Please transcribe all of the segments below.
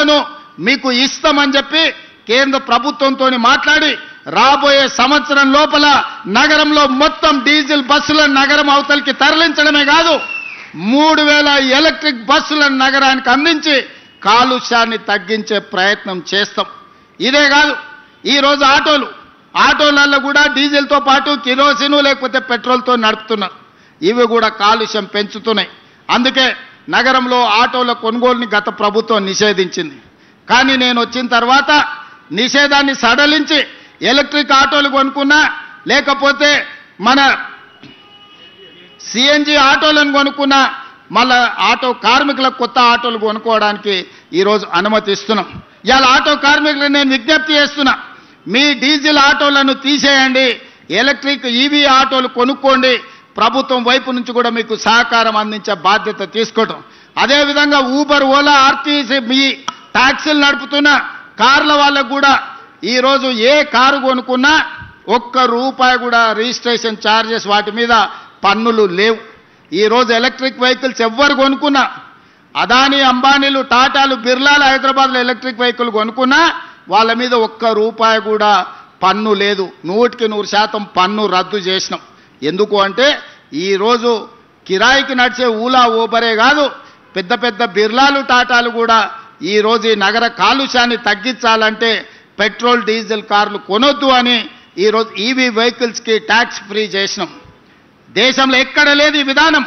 నిధులను మీకు ఇస్తామని చెప్పి కేంద్ర ప్రభుత్వంతో మాట్లాడి రాబోయే సంవత్సరం లోపల నగరంలో మొత్తం డీజిల్ బస్సులను నగరం అవతలికి తరలించడమే కాదు 3000 ఎలక్ట్రిక్ బస్సులను నగరానికి అందించి కాలుష్యాన్ని తగ్గించే ప్రయత్నం చేస్తాం. ఇదే కాదు, ఈరోజు ఆటోలలో కూడా డీజిల్తో పాటు కిరోసిన్ లేకపోతే పెట్రోల్తో నడుపుతున్నారు. ఇవి కూడా కాలుష్యం పెంచుతున్నాయి. అందుకే నగరంలో ఆటోల కొనుగోలుని గత ప్రభుత్వం నిషేధించింది. కానీ నేను వచ్చిన తర్వాత నిషేధాన్ని సడలించి ఎలక్ట్రిక్ ఆటోలు కొనుక్కున్నా, లేకపోతే మన సిఎన్జి ఆటోలను కొనుక్కున్నా, మళ్ళా ఆటో కార్మికులకు కొత్త ఆటోలు కొనుక్కోవడానికి ఈరోజు అనుమతి ఇస్తున్నాం. ఇవాళ ఆటో కార్మికులకు నేను విజ్ఞప్తి చేస్తున్నా, మీ డీజిల్ ఆటోలను తీసేయండి, ఎలక్ట్రిక్ ఈవీ ఆటోలు కొనుక్కోండి. ప్రభుత్వం వైపు నుంచి కూడా మీకు సహకారం అందించే బాధ్యత తీసుకోవటం. అదేవిధంగా ఊబర్, ఓలా, ఆర్టీసీ మీ ట్యాక్సీలు నడుపుతున్న కార్ల వాళ్ళకు కూడా ఈరోజు ఏ కారు కొనుక్కున్నా ₹1 కూడా రిజిస్ట్రేషన్ ఛార్జెస్ వాటి మీద పన్నులు లేవు. ఈరోజు ఎలక్ట్రిక్ వెహికల్స్ ఎవ్వరు కొనుక్కున్నా, అదానీ, అంబానీలు, టాటాలు, బిర్లాలు హైదరాబాద్లో ఎలక్ట్రిక్ వెహికల్ కొనుక్కున్నా వాళ్ళ మీద ₹1 కూడా పన్ను లేదు. 100% పన్ను రద్దు చేసినాం. ఎందుకు అంటే ఈరోజు కిరాయికి నడిచే ఊలా, ఊబరే కాదు, పెద్ద పెద్ద బిర్లాలు, టాటాలు కూడా ఈరోజు ఈ నగర కాలుష్యాన్ని తగ్గించాలంటే పెట్రోల్, డీజిల్ కార్లు కొనొద్దు అని ఈరోజు ఈవీ వెహికల్స్కి ట్యాక్స్ ఫ్రీ చేసినాం. దేశంలో ఎక్కడ లేదు ఈ విధానం.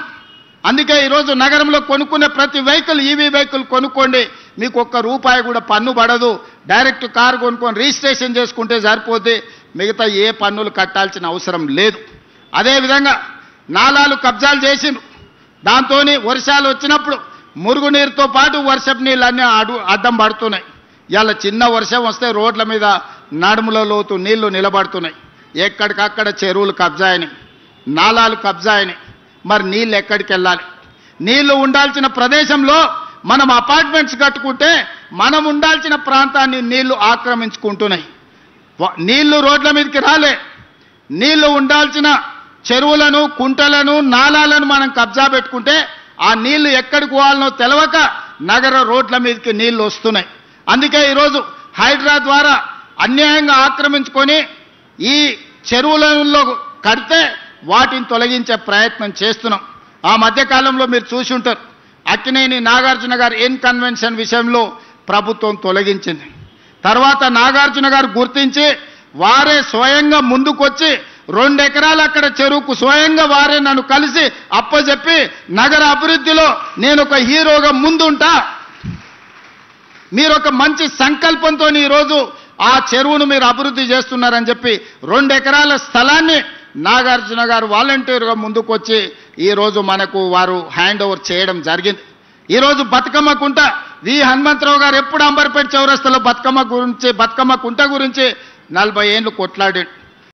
అందుకే ఈరోజు నగరంలో కొనుక్కునే ప్రతి వెహికల్ ఈవీ వెహికల్ కొనుక్కోండి, మీకు ₹1 కూడా పన్ను పడదు. డైరెక్ట్ కారు కొనుక్కొని రిజిస్ట్రేషన్ చేసుకుంటే సరిపోతే మిగతా ఏ పన్నులు కట్టాల్సిన అవసరం లేదు. అదేవిధంగా నాలాలు కబ్జాలు చేసిండ్రు. దాంతో వర్షాలు వచ్చినప్పుడు మురుగునీరుతో పాటు వర్షపు నీళ్ళన్నీ అడ్డం పడుతున్నాయి. ఇవాళ చిన్న వర్షం వస్తే రోడ్ల మీద నడుముల లోతు నీళ్లు నిలబడుతున్నాయి. ఎక్కడికక్కడ చెరువులు కబ్జా అయినాయి, నాలాలు కబ్జా అయినాయి. మరి నీళ్ళు ఎక్కడికి వెళ్ళాలి? నీళ్లు ఉండాల్సిన ప్రదేశంలో మనం అపార్ట్మెంట్స్ కట్టుకుంటే మనం ఉండాల్సిన ప్రాంతాన్ని నీళ్లు ఆక్రమించుకుంటున్నాయి. నీళ్లు రోడ్ల మీదకి రాలే. నీళ్లు ఉండాల్సిన చెరువులను, కుంటలను, నాలాలను మనం కబ్జా పెట్టుకుంటే ఆ నీళ్లు ఎక్కడికి పోవాలనో తెలవక నగర రోడ్ల మీదకి నీళ్లు వస్తున్నాయి. అందుకే ఈరోజు హైడ్రా ద్వారా అన్యాయంగా ఆక్రమించుకొని ఈ చెరువులలో కడితే వాటిని తొలగించే ప్రయత్నం చేస్తున్నాం. ఆ మధ్యకాలంలో మీరు చూసి ఉంటారు, అక్కినేని నాగార్జున గారు ఇన్కన్వెన్షన్ విషయంలో ప్రభుత్వం తొలగించింది. తర్వాత నాగార్జున గారు గుర్తించి వారే స్వయంగా ముందుకొచ్చి 2 ఎకరాలు అక్కడ చెరువుకు స్వయంగా వారే నన్ను కలిసి అప్పచెప్పి నగర అభివృద్ధిలో నేను ఒక హీరోగా ముందుంటా, మీరు ఒక మంచి సంకల్పంతో ఈరోజు ఆ చెరువును మీరు అభివృద్ధి చేస్తున్నారని చెప్పి 2 ఎకరాల స్థలాన్ని నాగార్జున గారు వాలంటీర్గా ముందుకొచ్చి ఈరోజు మనకు వారు హ్యాండ్ ఓవర్ చేయడం జరిగింది. ఈరోజు బతుకమ్మ కుంట వి హనుమంతరావు గారు ఎప్పుడు అంబర్పేట చౌరస్తాలో బతుకమ్మ కుంట గురించి 40 ఏళ్ళు కొట్లాడాడు.